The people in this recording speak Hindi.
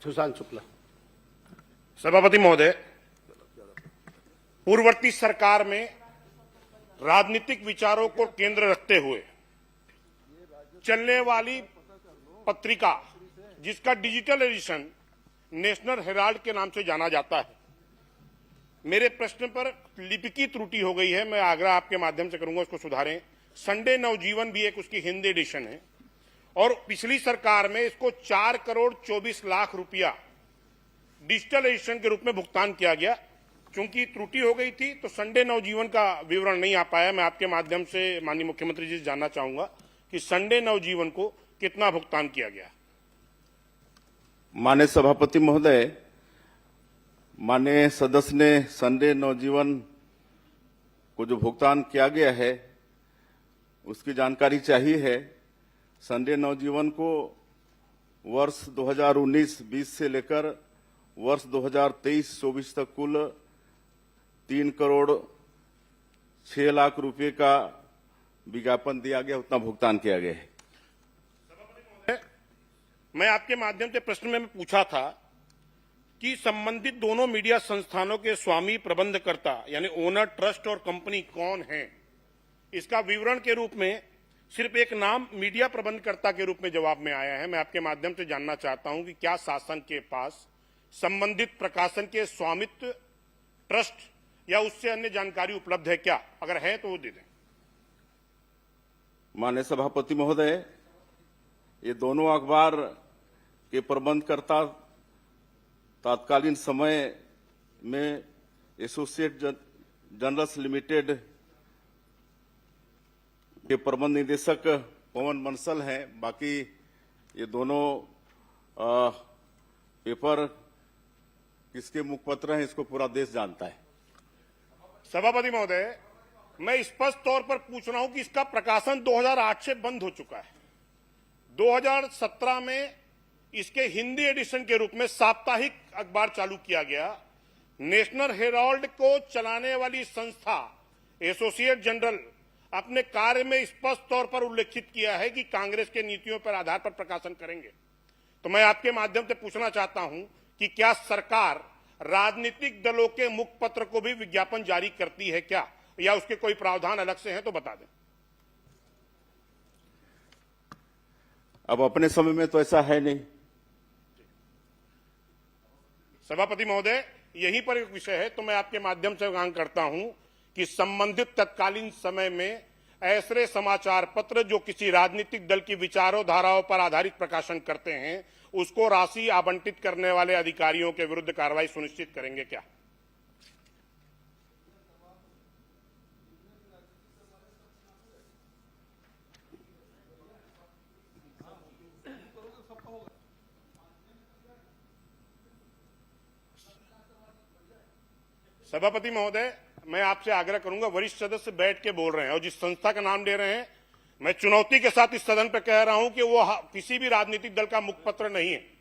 सुशांत शुक्ला। सभापति महोदय, पूर्ववर्ती सरकार में राजनीतिक विचारों को केंद्र रखते हुए चलने वाली पत्रिका, जिसका डिजिटल एडिशन नेशनल हेराल्ड के नाम से जाना जाता है, मेरे प्रश्न पर लिपिकी त्रुटि हो गई है। मैं आग्रह आपके माध्यम से करूंगा इसको सुधारें। संडे नवजीवन भी एक उसकी हिंदी एडिशन है और पिछली सरकार में इसको 4 करोड़ 24 लाख रुपया डिजिटल एडिशन के रूप में भुगतान किया गया। चूंकि त्रुटि हो गई थी तो संडे नवजीवन का विवरण नहीं आ पाया। मैं आपके माध्यम से माननीय मुख्यमंत्री जी से जानना चाहूंगा कि संडे नवजीवन को कितना भुगतान किया गया। माननीय सभापति महोदय, माननीय सदस्य ने संडे नवजीवन को जो भुगतान किया गया है उसकी जानकारी चाहिए है। संडे नवजीवन को वर्ष 2019-20 से लेकर वर्ष 2023-24 तक कुल 3 करोड़ 6 लाख रुपए का विज्ञापन दिया गया, उतना भुगतान किया गया है। मैं आपके माध्यम से प्रश्न में पूछा था कि संबंधित दोनों मीडिया संस्थानों के स्वामी प्रबंधकर्ता यानी ओनर, ट्रस्ट और कंपनी कौन है, इसका विवरण के रूप में सिर्फ एक नाम मीडिया प्रबंधकर्ता के रूप में जवाब में आया है। मैं आपके माध्यम से जानना चाहता हूं कि क्या शासन के पास संबंधित प्रकाशन के स्वामित्व, ट्रस्ट या उससे अन्य जानकारी उपलब्ध है क्या? अगर है तो वो दे दें। माननीय सभापति महोदय, ये दोनों अखबार के प्रबंधकर्ता तत्कालीन समय में एसोसिएट जर्नल्स लिमिटेड के प्रबंध निदेशक पवन बंसल हैं। बाकी ये दोनों पेपर किसके मुखपत्र हैं इसको पूरा देश जानता है। सभापति महोदय, मैं स्पष्ट तौर पर पूछ रहा हूं कि इसका प्रकाशन 2008 से बंद हो चुका है। 2017 में इसके हिंदी एडिशन के रूप में साप्ताहिक अखबार चालू किया गया। नेशनल हेराल्ड को चलाने वाली संस्था एसोसिएट जनरल अपने कार्य में स्पष्ट तौर पर उल्लेखित किया है कि कांग्रेस के नीतियों पर आधार पर प्रकाशन करेंगे। तो मैं आपके माध्यम से पूछना चाहता हूं कि क्या सरकार राजनीतिक दलों के मुखपत्र को भी विज्ञापन जारी करती है क्या, या उसके कोई प्रावधान अलग से हैं तो बता दें। अब अपने समय में तो ऐसा है नहीं। सभापति महोदय, यहीं पर एक विषय है तो मैं आपके माध्यम से मांग करता हूं कि संबंधित तत्कालीन समय में ऐसे समाचार पत्र जो किसी राजनीतिक दल की विचारों धाराओं पर आधारित प्रकाशन करते हैं उसको राशि आवंटित करने वाले अधिकारियों के विरुद्ध कार्रवाई सुनिश्चित करेंगे क्या? सभापति महोदय, मैं आपसे आग्रह करूंगा, वरिष्ठ सदस्य बैठ के बोल रहे हैं और जिस संस्था का नाम ले रहे हैं, मैं चुनौती के साथ इस सदन पर कह रहा हूं कि वो किसी भी राजनीतिक दल का मुखपत्र नहीं है।